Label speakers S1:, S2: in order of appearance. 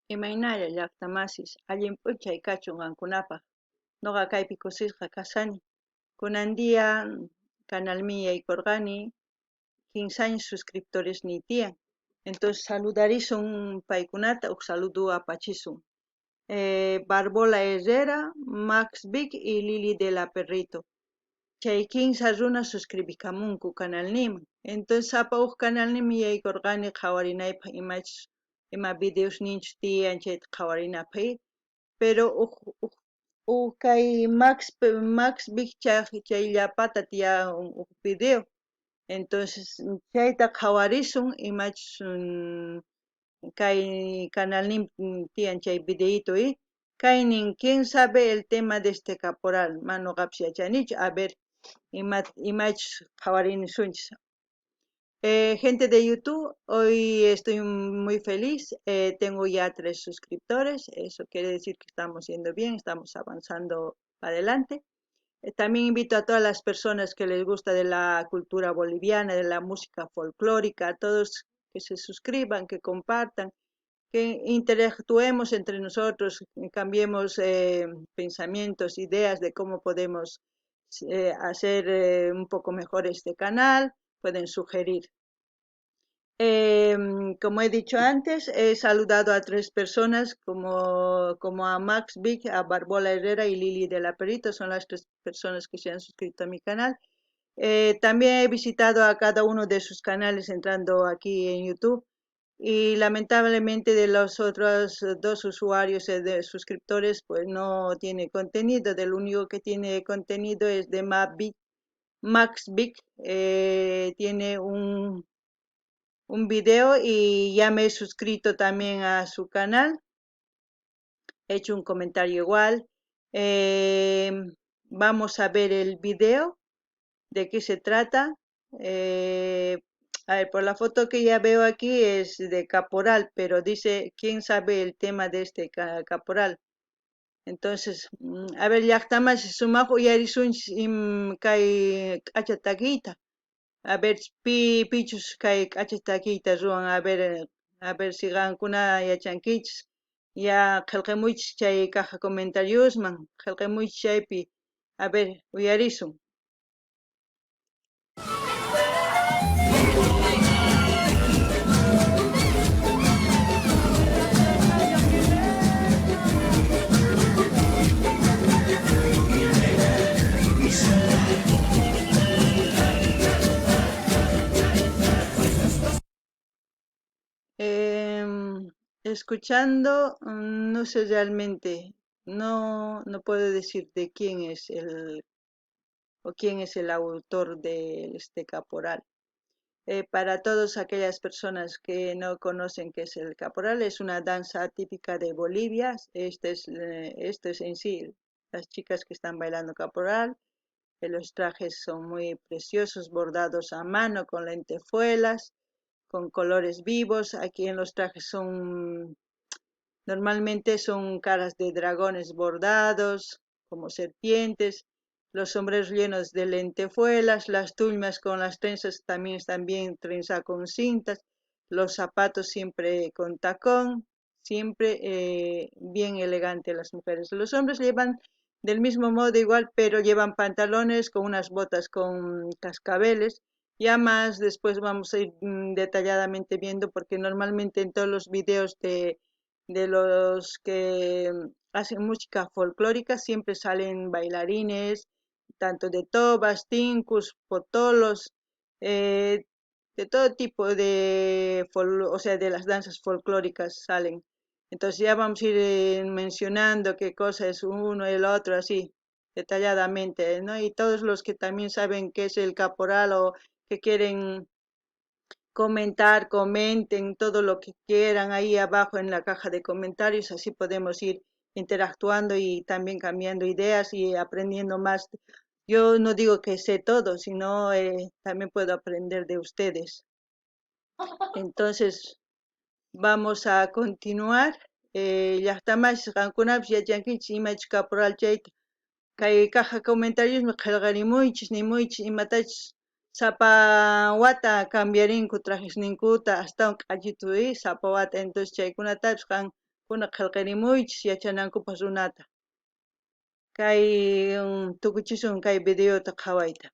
S1: Imaynalla llaqtamasis allin p'unchay kachun qankunapaq. Nuqa kaypi kusisqa kasani. Kunandia canalmi yaykurqani 15 años suscriptoresmi tiyan. Entonces saludarisun paykunata saludo apachisun. Barbola Herrera, Max Vic y Lili de la Perrito. Chay 15 runa suscribikamunku canalniman. Entonces sapa canalnimi yaykurqani qhawarinaypaq ima videos ninchus tiyan chayta qhawarinapaq. Pero kay Max Big chayllapata tiyan video. Entonces chayta qhawarisun imachus kay canalnin tiyan chay videito kaynin quién sabe el tema de este caporal manuqapis yachanichu a ver imachus qhawarinisunchis. Gente de YouTube, hoy estoy muy feliz. Tengo ya 3 suscriptores. Eso quiere decir que estamos yendo bien, estamos avanzando adelante. También invito a todas las personas que les gusta de la cultura boliviana, de la música folclórica, a todos que se suscriban, que compartan, que interactuemos entre nosotros, cambiemos pensamientos, ideas de cómo podemos hacer un poco mejor este canal. Pueden sugerir. Como he dicho antes, he saludado a 3 personas como a Max Vic, a Barbola Herrera y Lili de la Perito, son las 3 personas que se han suscrito a mi canal. También he visitado a cada uno de sus canales entrando aquí en YouTube y lamentablemente de los otros 2 usuarios de suscriptores pues no tiene contenido, del único que tiene contenido es de Max Vic, tiene un video y ya me he suscrito también a su canal. He hecho un comentario igual. Vamos a ver el video, de qué se trata. A ver, por la foto que ya veo aquí es de caporal, pero dice, ¿quién sabe el tema de este caporal? Entonces, a ver, llaqtamas sumaq uyarisunchis kay k'achataquita. A ver, pichus kay k'achataquita ruan, a ver si qankuna yachankichis. Ya qillqamuychis chay caja comentariosman, qillqamuychis chaypi, a ver, uyarisun. Escuchando, no sé realmente, no puedo decir de quién es quién es el autor de este caporal. Para todas aquellas personas que no conocen qué es el caporal, es una danza típica de Bolivia. Este es en sí las chicas que están bailando caporal. Los trajes son muy preciosos, bordados a mano con lentejuelas, con colores vivos. Aquí en los trajes normalmente son caras de dragones bordados, como serpientes, los sombreros llenos de lentejuelas, las tulmas con las trenzas también están bien trenzadas con cintas, los zapatos siempre con tacón, siempre bien elegante las mujeres. Los hombres llevan del mismo modo igual, pero llevan pantalones con unas botas con cascabeles. Ya más después vamos a ir detalladamente viendo porque normalmente en todos los videos de los que hacen música folclórica siempre salen bailarines, tanto de tobas, tincus, potolos, eh, de todo tipo o sea, de las danzas folclóricas salen. Entonces ya vamos a ir mencionando qué cosa es uno y el otro así, detalladamente, ¿no? Y todos los que también saben qué es el caporal o que quieren comentar, comenten todo lo que quieran ahí abajo en la caja de comentarios, así podemos ir interactuando y también cambiando ideas y aprendiendo más. Yo no digo que sé todo, sino también puedo aprender de ustedes. Entonces, vamos a continuar. Llaqtamas qankunapish yachankichis imach caporal chayta. Kay caja comentarios me qillqarimuychis nimuychis imatachis sapa wata cambiarinku trajes ninkuta hasta q'allituy sapa wata entonces chaykunatapish Kuna qillqarimuychis yachanankupas runata. Kay tukuchisun kay videota qhawayta.